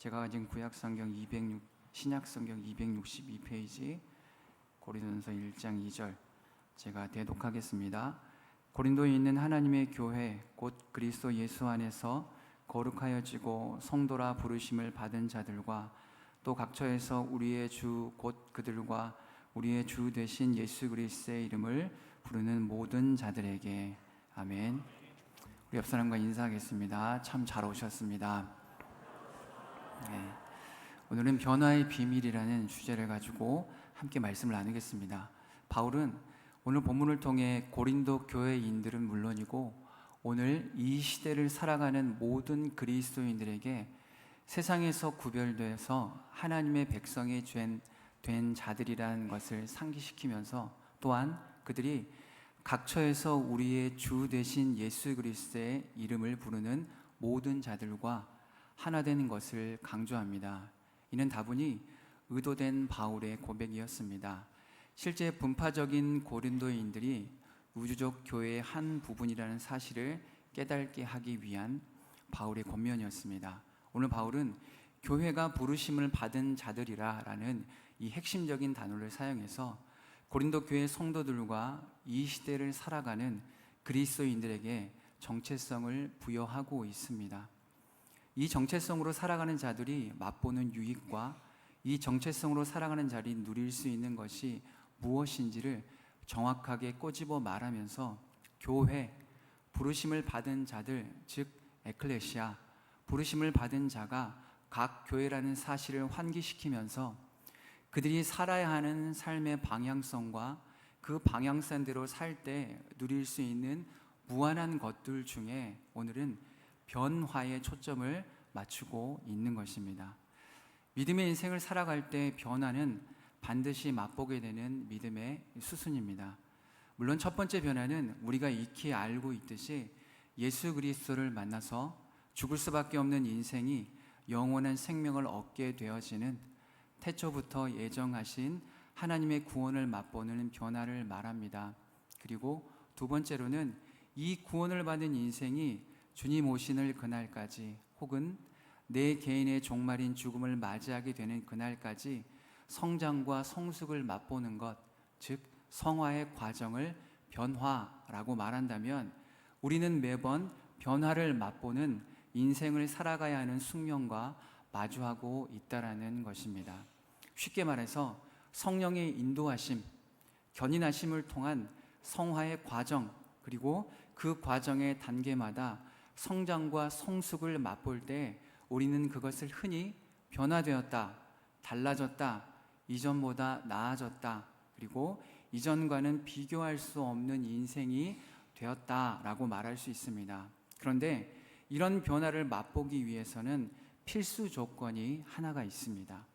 제가 가진 구약성경 신약성경 262페이지 고린도전서 1장 2절 제가 대독하겠습니다. 고린도에 있는 하나님의 교회 곧 그리스도 예수 안에서 거룩하여지고 성도라 부르심을 받은 자들과 또 각처에서 우리의 주 곧 그들과 우리의 주 되신 예수 그리스도의 이름을 부르는 모든 자들에게 아멘. 우리 옆 사람과 인사하겠습니다. 참 잘 오셨습니다. 네. 오늘은 변화의 비밀이라는 주제를 가지고 함께 말씀을 나누겠습니다. 바울은 오늘 본문을 통해 고린도 교회인들은 물론이고 오늘 이 시대를 살아가는 모든 그리스도인들에게 세상에서 구별돼서 하나님의 백성이 된 자들이라는 것을 상기시키면서 또한 그들이 각처에서 우리의 주 되신 예수 그리스도의 이름을 부르는 모든 자들과 하나 되는 것을 강조합니다. 이는 다분히 의도된 바울의 고백이었습니다. 실제 분파적인 고린도인들이 우주적 교회의 한 부분이라는 사실을 깨닫게 하기 위한 바울의 권면이었습니다. 오늘 바울은 교회가 부르심을 받은 자들이라라는 이 핵심적인 단어를 사용해서 고린도 교회 성도들과 이 시대를 살아가는 그리스도인들에게 정체성을 부여하고 있습니다. 이 정체성으로 살아가는 자들이 맛보는 유익과 이 정체성으로 살아가는 자들이 누릴 수 있는 것이 무엇인지를 정확하게 꼬집어 말하면서 교회, 부르심을 받은 자들, 즉 에클레시아, 부르심을 받은 자가 각 교회라는 사실을 환기시키면서 그들이 살아야 하는 삶의 방향성과 그 방향성대로 살 때 누릴 수 있는 무한한 것들 중에 오늘은 변화에 초점을 맞추고 있는 것입니다. 믿음의 인생을 살아갈 때 변화는 반드시 맛보게 되는 믿음의 수순입니다. 물론 첫 번째 변화는 우리가 익히 알고 있듯이 예수 그리스도를 만나서 죽을 수밖에 없는 인생이 영원한 생명을 얻게 되어지는 태초부터 예정하신 하나님의 구원을 맛보는 변화를 말합니다. 그리고 두 번째로는 이 구원을 받은 인생이 주님 오시는 그날까지 혹은 내 개인의 종말인 죽음을 맞이하게 되는 그날까지 성장과 성숙을 맛보는 것, 즉 성화의 과정을 변화라고 말한다면 우리는 매번 변화를 맛보는 인생을 살아가야 하는 숙명과 마주하고 있다라는 것입니다. 쉽게 말해서 성령의 인도하심, 견인하심을 통한 성화의 과정, 그리고 그 과정의 단계마다 성장과 성숙을 맛볼 때 우리는 그것을 흔히 변화되었다, 달라졌다, 이전보다 나아졌다, 그리고 이전과는 비교할 수 없는 인생이 되었다라고 말할 수 있습니다. 그런데 이런 변화를 맛보기 위해서는 필수 조건이 하나가 있습니다.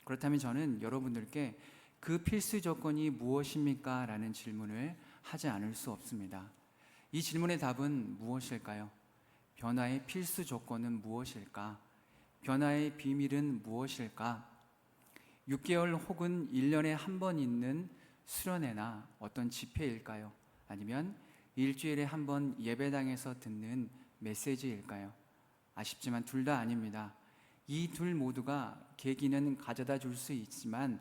그렇다면 저는 여러분들께 그 필수 조건이 무엇입니까? 라는 질문을 하지 않을 수 없습니다. 이 질문의 답은 무엇일까요? 변화의 필수 조건은 무엇일까? 변화의 비밀은 무엇일까? 6개월 혹은 1년에 한 번 있는 수련회나 어떤 집회일까요? 아니면 일주일에 한 번 예배당에서 듣는 메시지일까요? 아쉽지만 둘 다 아닙니다. 이 둘 모두가 계기는 가져다 줄 수 있지만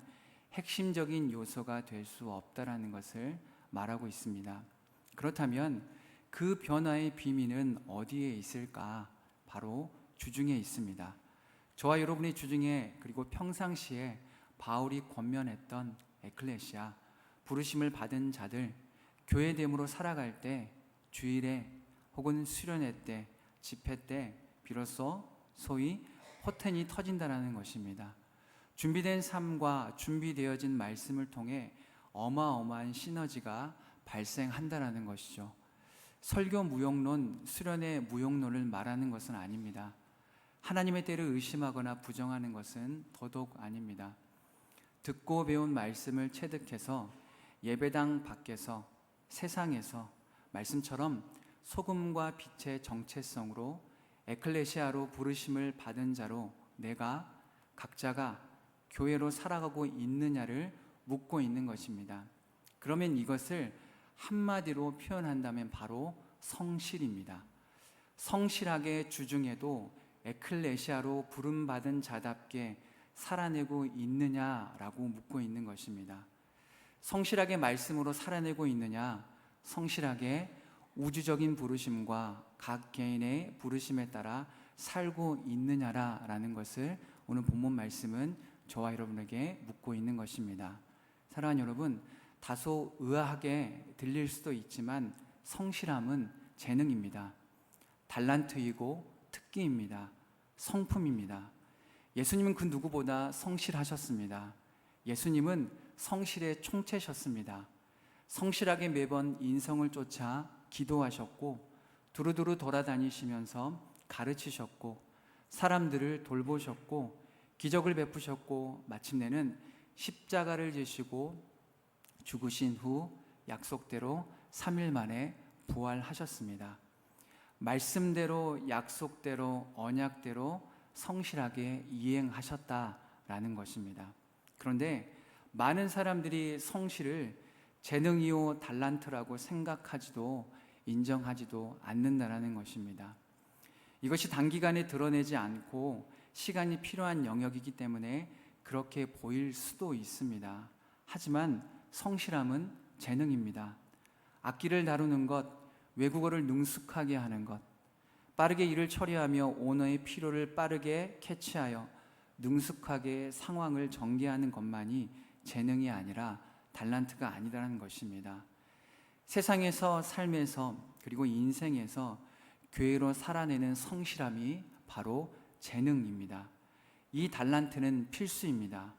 핵심적인 요소가 될 수 없다라는 것을 말하고 있습니다. 그렇다면 그 변화의 비밀은 어디에 있을까? 바로 주중에 있습니다. 저와 여러분의 주중에 그리고 평상시에 바울이 권면했던 에클레시아, 부르심을 받은 자들, 교회됨으로 살아갈 때 주일에 혹은 수련회 때, 집회 때 비로소 소위 포텐이 터진다는 것입니다. 준비된 삶과 준비되어진 말씀을 통해 어마어마한 시너지가 발생한다는 것이죠. 설교 무용론, 수련회 무용론을 말하는 것은 아닙니다. 하나님의 때를 의심하거나 부정하는 것은 더더욱 아닙니다. 듣고 배운 말씀을 체득해서 예배당 밖에서 세상에서 말씀처럼 소금과 빛의 정체성으로 에클레시아로 부르심을 받은 자로 내가 각자가 교회로 살아가고 있느냐를 묻고 있는 것입니다. 그러면 이것을 한마디로 표현한다면 바로 성실입니다. 성실하게 주중에도 에클레시아로 부름받은 자답게 살아내고 있느냐라고 묻고 있는 것입니다. 성실하게 말씀으로 살아내고 있느냐, 성실하게 우주적인 부르심과 각 개인의 부르심에 따라 살고 있느냐라는 것을 오늘 본문 말씀은 저와 여러분에게 묻고 있는 것입니다. 사랑하는 여러분, 다소 의아하게 들릴 수도 있지만 성실함은 재능입니다. 달란트이고 특기입니다. 성품입니다. 예수님은 그 누구보다 성실하셨습니다. 예수님은 성실의 총체셨습니다. 성실하게 매번 인성을 쫓아 기도하셨고 두루두루 돌아다니시면서 가르치셨고 사람들을 돌보셨고 기적을 베푸셨고 마침내는 십자가를 지시고 죽으신 후 약속대로 3일 만에 부활하셨습니다. 말씀대로 약속대로 언약대로 성실하게 이행하셨다라는 것입니다. 그런데 많은 사람들이 성실을 재능이요 달란트라고 생각하지도 인정하지도 않는다라는 것입니다. 이것이 단기간에 드러내지 않고 시간이 필요한 영역이기 때문에 그렇게 보일 수도 있습니다. 하지만 성실함은 재능입니다. 악기를 다루는 것, 외국어를 능숙하게 하는 것, 빠르게 일을 처리하며 오너의 필요를 빠르게 캐치하여 능숙하게 상황을 전개하는 것만이 재능이 아니라 달란트가 아니라는 것입니다. 세상에서, 삶에서, 그리고 인생에서 교회로 살아내는 성실함이 바로 재능입니다. 이 달란트는 필수입니다.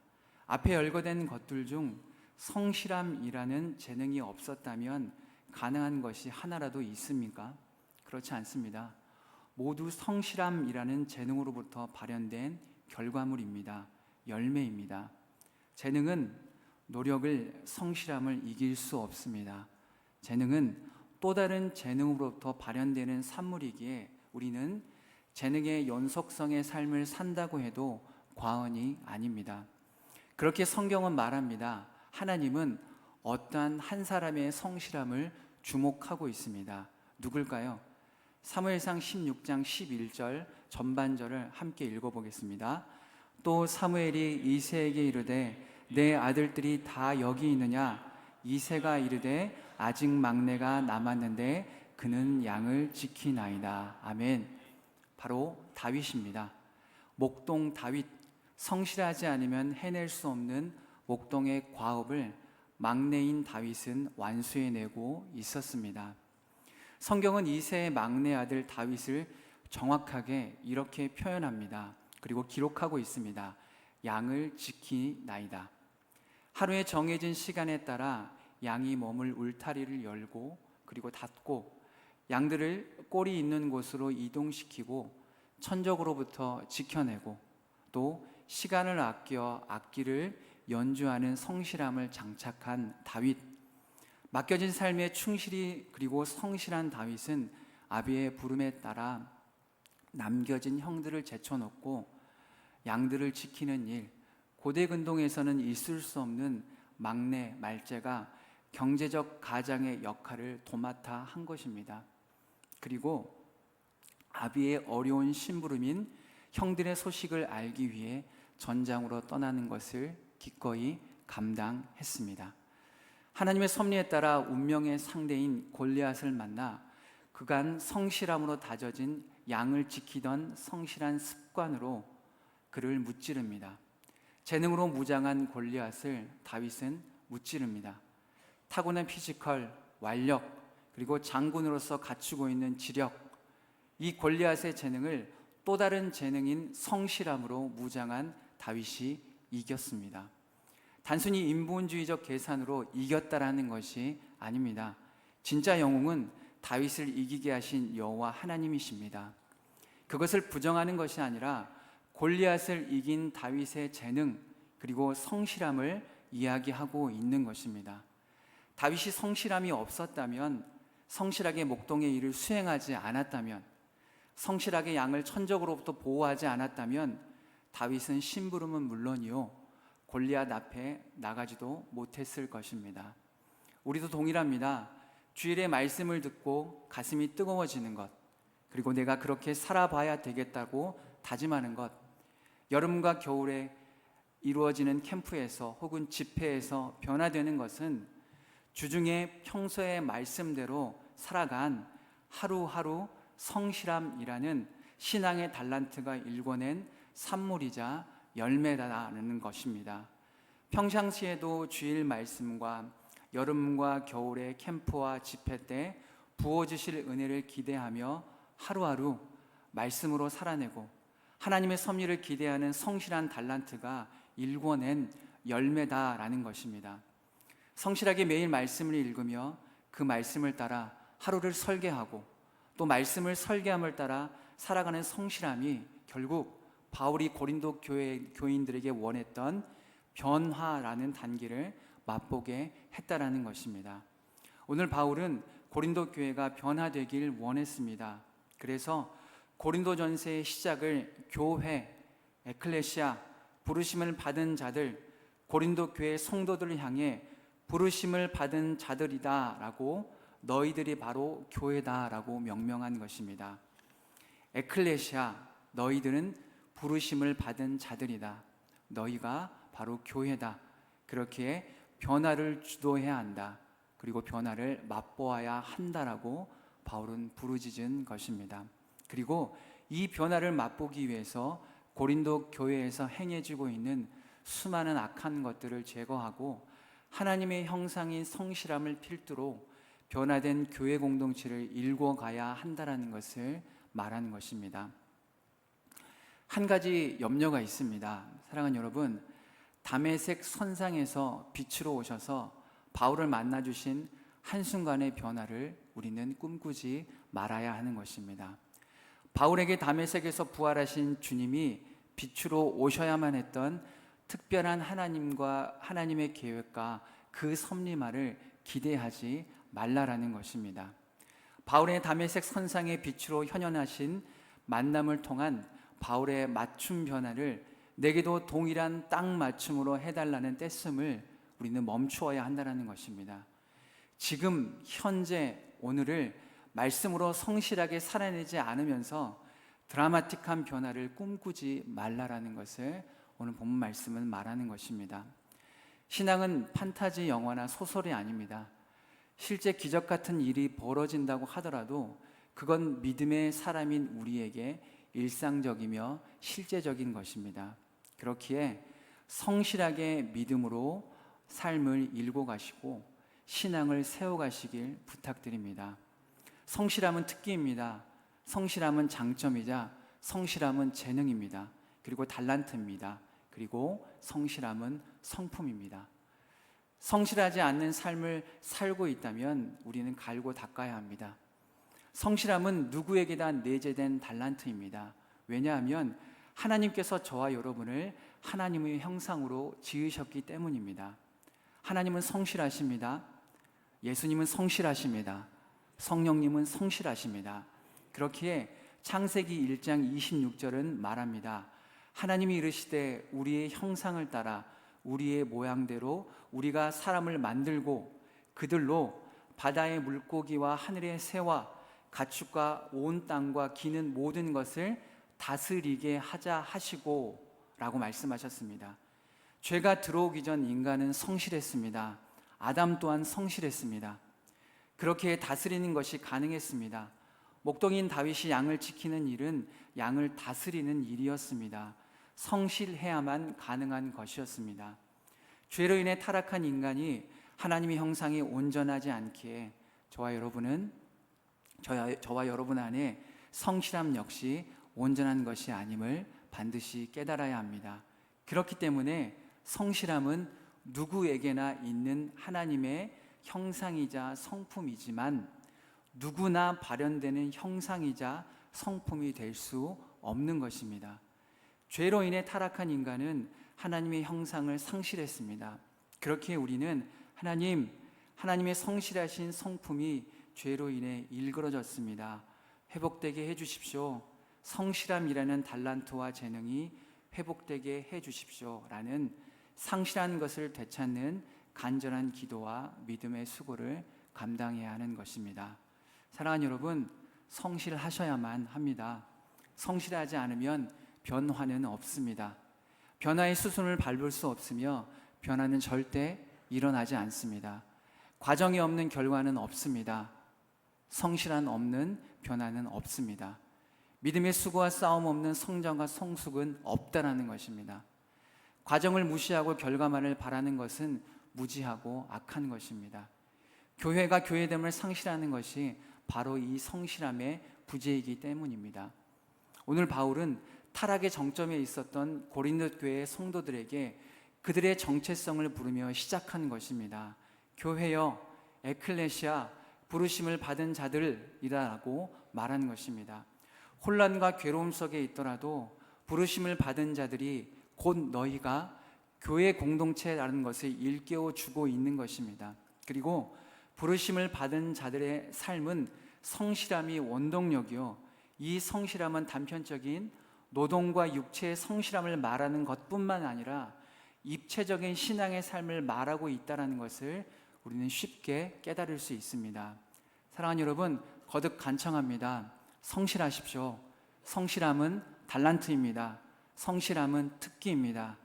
앞에 열거된 것들 중 성실함이라는 재능이 없었다면 가능한 것이 하나라도 있습니까? 그렇지 않습니다. 모두 성실함이라는 재능으로부터 발현된 결과물입니다. 열매입니다. 재능은 노력을, 성실함을 이길 수 없습니다. 재능은 또 다른 재능으로부터 발현되는 산물이기에 우리는 재능의 연속성의 삶을 산다고 해도 과언이 아닙니다. 그렇게 성경은 말합니다. 하나님은 어떠한 한 사람의 성실함을 주목하고 있습니다. 누굴까요? 사무엘상 16장 11절 전반절을 함께 읽어보겠습니다. 또 사무엘이 이새에게 이르되 내 아들들이 다 여기 있느냐? 이새가 이르되 아직 막내가 남았는데 그는 양을 지키나이다. 아멘. 바로 다윗입니다. 목동 다윗, 성실하지 않으면 해낼 수 없는 목동의 과업을 막내인 다윗은 완수해내고 있었습니다. 성경은 이새의 막내 아들 다윗을 정확하게 이렇게 표현합니다. 그리고 기록하고 있습니다. 양을 지키나이다. 하루에 정해진 시간에 따라 양이 머물 울타리를 열고 그리고 닫고 양들을 꼴이 있는 곳으로 이동시키고 천적으로부터 지켜내고 또 시간을 아껴 악기를 연주하는 성실함을 장착한 다윗. 맡겨진 삶에 충실히 그리고 성실한 다윗은 아비의 부름에 따라 남겨진 형들을 제쳐놓고 양들을 지키는 일, 고대 근동에서는 있을 수 없는 막내 말제가 경제적 가장의 역할을 도맡아 한 것입니다. 그리고 아비의 어려운 심부름인 형들의 소식을 알기 위해 전장으로 떠나는 것을 기꺼이 감당했습니다. 하나님의 섭리에 따라 운명의 상대인 골리앗을 만나 그간 성실함으로 다져진 양을 지키던 성실한 습관으로 그를 무찌릅니다. 재능으로 무장한 골리앗을 다윗은 무찌릅니다. 타고난 피지컬, 완력, 그리고 장군으로서 갖추고 있는 지력, 이 골리앗의 재능을 또 다른 재능인 성실함으로 무장한 다윗이 이겼습니다. 단순히 인본주의적 계산으로 이겼다라는 것이 아닙니다. 진짜 영웅은 다윗을 이기게 하신 여호와 하나님이십니다. 그것을 부정하는 것이 아니라 골리앗을 이긴 다윗의 재능 그리고 성실함을 이야기하고 있는 것입니다. 다윗이 성실함이 없었다면, 성실하게 목동의 일을 수행하지 않았다면, 성실하게 양을 천적으로부터 보호하지 않았다면 다윗은 심부름은 물론이요 골리앗 앞에 나가지도 못했을 것입니다. 우리도 동일합니다. 주일의 말씀을 듣고 가슴이 뜨거워지는 것, 그리고 내가 그렇게 살아봐야 되겠다고 다짐하는 것, 여름과 겨울에 이루어지는 캠프에서 혹은 집회에서 변화되는 것은 주중에 평소의 말씀대로 살아간 하루하루 성실함이라는 신앙의 달란트가 일궈낸 산물이자 열매다라는 것입니다. 평상시에도 주일 말씀과 여름과 겨울의 캠프와 집회 때 부어주실 은혜를 기대하며 하루하루 말씀으로 살아내고 하나님의 섭리를 기대하는 성실한 달란트가 일궈낸 열매다라는 것입니다. 성실하게 매일 말씀을 읽으며 그 말씀을 따라 하루를 설계하고 또 말씀을 설계함을 따라 살아가는 성실함이 결국 바울이 고린도 교인들에게 원했던 변화라는 단계를 맛보게 했다라는 것입니다. 오늘 바울은 고린도 교회가 변화되길 원했습니다. 그래서 고린도 전서의 시작을 교회, 에클레시아, 부르심을 받은 자들, 고린도 교회 성도들을 향해 부르심을 받은 자들이다 라고 너희들이 바로 교회다 라고 명명한 것입니다. 에클레시아, 너희들은 부르심을 받은 자들이다. 너희가 바로 교회다. 그렇게 변화를 주도해야 한다. 그리고 변화를 맛보아야 한다라고 바울은 부르짖은 것입니다. 그리고 이 변화를 맛보기 위해서 고린도 교회에서 행해지고 있는 수많은 악한 것들을 제거하고 하나님의 형상인 성실함을 필두로 변화된 교회 공동체를 일궈가야 한다라는 것을 말하는 것입니다. 한 가지 염려가 있습니다. 사랑하는 여러분, 다메섹 선상에서 빛으로 오셔서 바울을 만나주신 한순간의 변화를 우리는 꿈꾸지 말아야 하는 것입니다. 바울에게 다메섹에서 부활하신 주님이 빛으로 오셔야만 했던 특별한 하나님의 계획과 그 섭리만을 기대하지 말라라는 것입니다. 바울의 다메섹 선상의 빛으로 현현하신 만남을 통한 바울의 맞춤 변화를 내게도 동일한 딱 맞춤으로 해달라는 떼씀을 우리는 멈추어야 한다는 것입니다. 지금 현재 오늘을 말씀으로 성실하게 살아내지 않으면서 드라마틱한 변화를 꿈꾸지 말라라는 것을 오늘 본문 말씀은 말하는 것입니다. 신앙은 판타지 영화나 소설이 아닙니다. 실제 기적 같은 일이 벌어진다고 하더라도 그건 믿음의 사람인 우리에게 일상적이며 실제적인 것입니다. 그렇기에 성실하게 믿음으로 삶을 일궈 가시고 신앙을 세워 가시길 부탁드립니다. 성실함은 특기입니다. 성실함은 장점이자 성실함은 재능입니다. 그리고 달란트입니다. 그리고 성실함은 성품입니다. 성실하지 않는 삶을 살고 있다면 우리는 갈고 닦아야 합니다. 성실함은 누구에게나 내재된 달란트입니다. 왜냐하면 하나님께서 저와 여러분을 하나님의 형상으로 지으셨기 때문입니다. 하나님은 성실하십니다. 예수님은 성실하십니다. 성령님은 성실하십니다. 그렇기에 창세기 1장 26절은 말합니다. 하나님이 이르시되 우리의 형상을 따라 우리의 모양대로 우리가 사람을 만들고 그들로 바다의 물고기와 하늘의 새와 가축과 온 땅과 기는 모든 것을 다스리게 하자 하시고 라고 말씀하셨습니다. 죄가 들어오기 전 인간은 성실했습니다. 아담 또한 성실했습니다. 그렇게 다스리는 것이 가능했습니다. 목동인 다윗이 양을 지키는 일은 양을 다스리는 일이었습니다. 성실해야만 가능한 것이었습니다. 죄로 인해 타락한 인간이 하나님의 형상이 온전하지 않기에 저와 여러분 안에 성실함 역시 온전한 것이 아님을 반드시 깨달아야 합니다. 그렇기 때문에 성실함은 누구에게나 있는 하나님의 형상이자 성품이지만 누구나 발현되는 형상이자 성품이 될 수 없는 것입니다. 죄로 인해 타락한 인간은 하나님의 형상을 상실했습니다. 그렇기에 우리는 하나님의 성실하신 성품이 죄로 인해 일그러졌습니다. 회복되게 해주십시오. 성실함이라는 달란트와 재능이 회복되게 해주십시오 라는 상실한 것을 되찾는 간절한 기도와 믿음의 수고를 감당해야 하는 것입니다. 사랑하는 여러분, 성실하셔야만 합니다. 성실하지 않으면 변화는 없습니다. 변화의 수순을 밟을 수 없으며 변화는 절대 일어나지 않습니다. 과정이 없는 결과는 없습니다. 성실한 없는 변화는 없습니다. 믿음의 수고와 싸움 없는 성장과 성숙은 없다라는 것입니다. 과정을 무시하고 결과만을 바라는 것은 무지하고 악한 것입니다. 교회가 교회됨을 상실하는 것이 바로 이 성실함의 부재이기 때문입니다. 오늘 바울은 타락의 정점에 있었던 고린도 교회의 성도들에게 그들의 정체성을 부르며 시작한 것입니다. 교회여, 에클레시아, 부르심을 받은 자들이라고 말하는 것입니다. 혼란과 괴로움 속에 있더라도 부르심을 받은 자들이 곧 너희가 교회 공동체라는 것을 일깨워 주고 있는 것입니다. 그리고 부르심을 받은 자들의 삶은 성실함이 원동력이요, 이 성실함은 단편적인 노동과 육체의 성실함을 말하는 것뿐만 아니라 입체적인 신앙의 삶을 말하고 있다는 것을 우리는 쉽게 깨달을 수 있습니다. 사랑하는 여러분, 거듭 간청합니다. 성실하십시오. 성실함은 달란트입니다. 성실함은 특기입니다.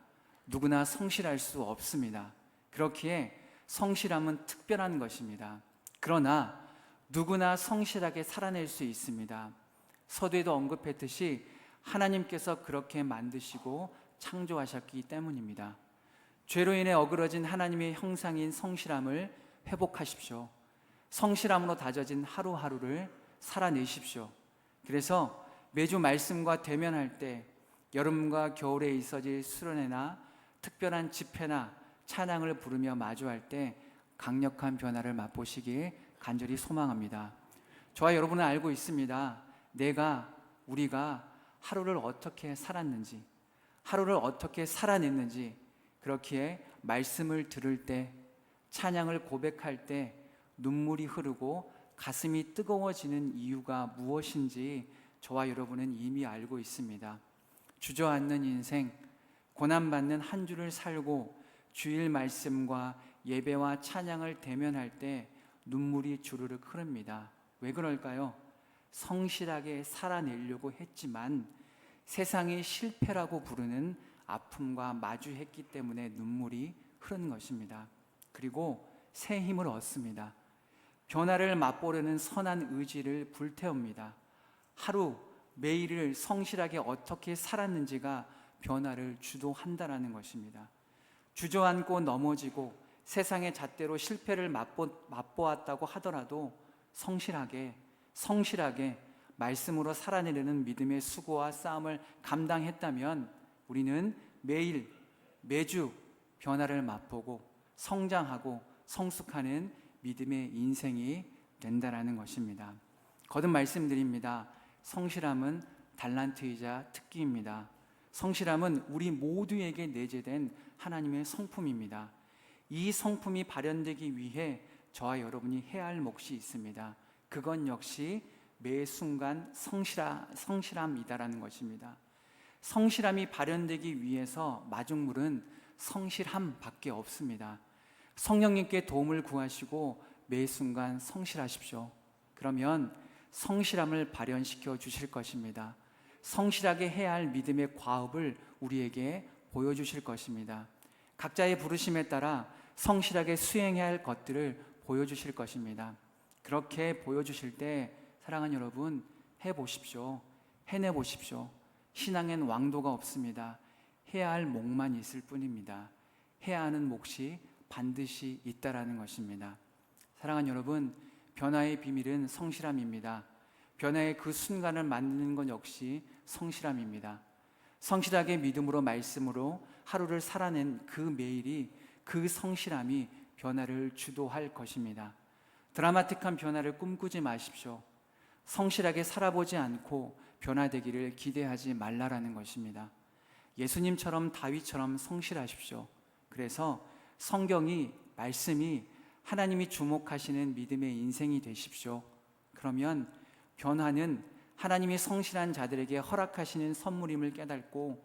누구나 성실할 수 없습니다. 그렇기에 성실함은 특별한 것입니다. 그러나 누구나 성실하게 살아낼 수 있습니다. 서두에도 언급했듯이 하나님께서 그렇게 만드시고 창조하셨기 때문입니다. 죄로 인해 어그러진 하나님의 형상인 성실함을 회복하십시오. 성실함으로 다져진 하루하루를 살아내십시오. 그래서 매주 말씀과 대면할 때 여름과 겨울에 있어질 수련회나 특별한 집회나 찬양을 부르며 마주할 때 강력한 변화를 맛보시길 간절히 소망합니다. 저와 여러분은 알고 있습니다. 우리가 하루를 어떻게 살았는지, 하루를 어떻게 살아냈는지. 그렇기에 말씀을 들을 때, 찬양을 고백할 때 눈물이 흐르고 가슴이 뜨거워지는 이유가 무엇인지 저와 여러분은 이미 알고 있습니다. 주저앉는 인생, 고난받는 한 주를 살고 주일 말씀과 예배와 찬양을 대면할 때 눈물이 주르륵 흐릅니다. 왜 그럴까요? 성실하게 살아내려고 했지만 세상이 실패라고 부르는 아픔과 마주했기 때문에 눈물이 흐르는 것입니다. 그리고 새 힘을 얻습니다. 변화를 맛보려는 선한 의지를 불태웁니다. 하루 매일을 성실하게 어떻게 살았는지가 변화를 주도한다라는 것입니다. 주저앉고 넘어지고 세상의 잣대로 실패를 맛보았다고 하더라도 성실하게 말씀으로 살아내려는 믿음의 수고와 싸움을 감당했다면 우리는 매주 변화를 맛보고 성장하고 성숙하는 믿음의 인생이 된다라는 것입니다. 거듭 말씀드립니다. 성실함은 달란트이자 특기입니다. 성실함은 우리 모두에게 내재된 하나님의 성품입니다. 이 성품이 발현되기 위해 저와 여러분이 해야 할 몫이 있습니다. 그건 역시 매 순간 성실함이다라는 것입니다. 성실함이 발현되기 위해서 마중물은 성실함밖에 없습니다. 성령님께 도움을 구하시고 매 순간 성실하십시오. 그러면 성실함을 발현시켜 주실 것입니다. 성실하게 해야 할 믿음의 과업을 우리에게 보여주실 것입니다. 각자의 부르심에 따라 성실하게 수행해야 할 것들을 보여주실 것입니다. 그렇게 보여주실 때 사랑하는 여러분, 해보십시오. 해내보십시오. 신앙엔 왕도가 없습니다. 해야 할 몫만 있을 뿐입니다. 해야 하는 몫이 반드시 있다라는 것입니다. 사랑하는 여러분, 변화의 비밀은 성실함입니다. 변화의 그 순간을 만드는 것 역시 성실함입니다. 성실하게 믿음으로 말씀으로 하루를 살아낸 그 매일이, 그 성실함이 변화를 주도할 것입니다. 드라마틱한 변화를 꿈꾸지 마십시오. 성실하게 살아보지 않고 변화되기를 기대하지 말라라는 것입니다. 예수님처럼 다윗처럼 성실하십시오. 그래서 성경이, 말씀이 하나님이 주목하시는 믿음의 인생이 되십시오. 그러면 변화는 하나님이 성실한 자들에게 허락하시는 선물임을 깨닫고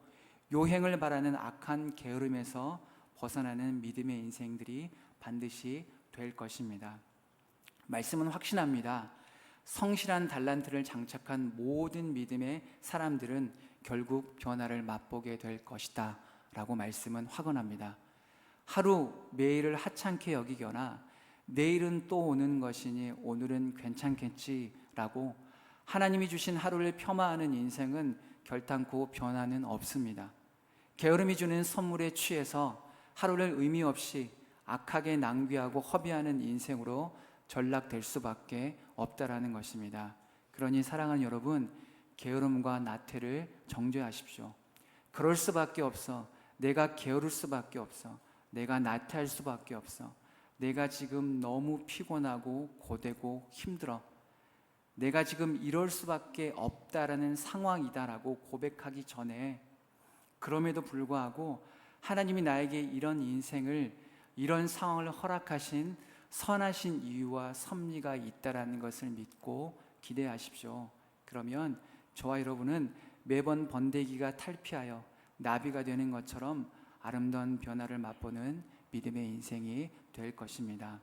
요행을 바라는 악한 게으름에서 벗어나는 믿음의 인생들이 반드시 될 것입니다. 말씀은 확신합니다. 성실한 달란트를 장착한 모든 믿음의 사람들은 결국 변화를 맛보게 될 것이다 라고 말씀은 확언합니다. 하루 매일을 하찮게 여기거나 내일은 또 오는 것이니 오늘은 괜찮겠지라고 하나님이 주신 하루를 폄하하는 인생은 결단코 변화는 없습니다. 게으름이 주는 선물에 취해서 하루를 의미 없이 악하게 낭비하고 허비하는 인생으로 전락될 수밖에 없다라는 것입니다. 그러니 사랑하는 여러분, 게으름과 나태를 정죄하십시오. 그럴 수밖에 없어. 내가 게으를 수밖에 없어. 내가 나태할 수밖에 없어. 내가 지금 너무 피곤하고 고되고 힘들어. 내가 지금 이럴 수밖에 없다라는 상황이다라고 고백하기 전에, 그럼에도 불구하고 하나님이 나에게 이런 인생을, 이런 상황을 허락하신 선하신 이유와 섭리가 있다라는 것을 믿고 기대하십시오. 그러면 저와 여러분은 매번 번데기가 탈피하여 나비가 되는 것처럼 아름다운 변화를 맛보는 믿음의 인생이 될 것입니다.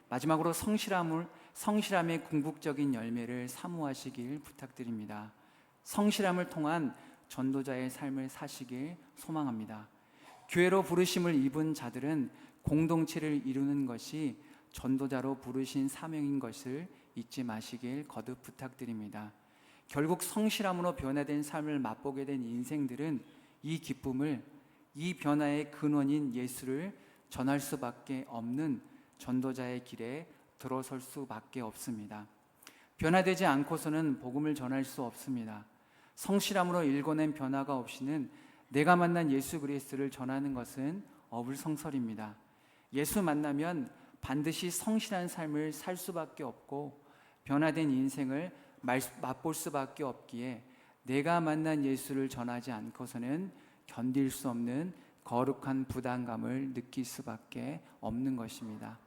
마지막으로 성실함의 궁극적인 열매를 사모하시길 부탁드립니다. 성실함을 통한 전도자의 삶을 사시길 소망합니다. 교회로 부르심을 입은 자들은 공동체를 이루는 것이 전도자로 부르신 사명인 것을 잊지 마시길 거듭 부탁드립니다. 결국 성실함으로 변화된 삶을 맛보게 된 인생들은 이 기쁨을, 이 변화의 근원인 예수를 전할 수밖에 없는 전도자의 길에 들어설 수밖에 없습니다. 변화되지 않고서는 복음을 전할 수 없습니다. 성실함으로 일궈낸 변화가 없이는 내가 만난 예수 그리스도를 전하는 것은 어불성설입니다. 예수 만나면 반드시 성실한 삶을 살 수밖에 없고 변화된 인생을 맛볼 수밖에 없기에 내가 만난 예수를 전하지 않고서는 견딜 수 없는 거룩한 부담감을 느낄 수밖에 없는 것입니다.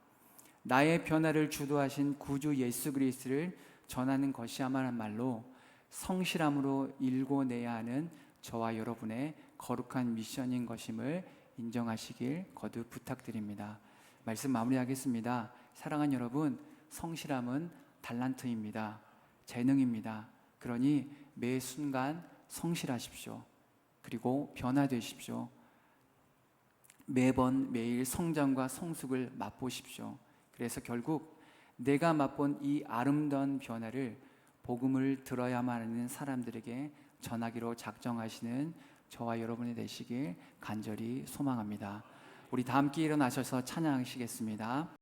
나의 변화를 주도하신 구주 예수 그리스도를 전하는 것이야말로 성실함으로 일궈내야 하는 저와 여러분의 거룩한 미션인 것임을 인정하시길 거듭 부탁드립니다. 말씀 마무리하겠습니다. 사랑하는 여러분, 성실함은 달란트입니다. 재능입니다. 그러니 매 순간 성실하십시오. 그리고 변화되십시오. 매번 매일 성장과 성숙을 맛보십시오. 그래서 결국 내가 맛본 이 아름다운 변화를 복음을 들어야만 하는 사람들에게 전하기로 작정하시는 저와 여러분이 되시길 간절히 소망합니다. 우리 다 함께 일어나셔서 찬양하시겠습니다.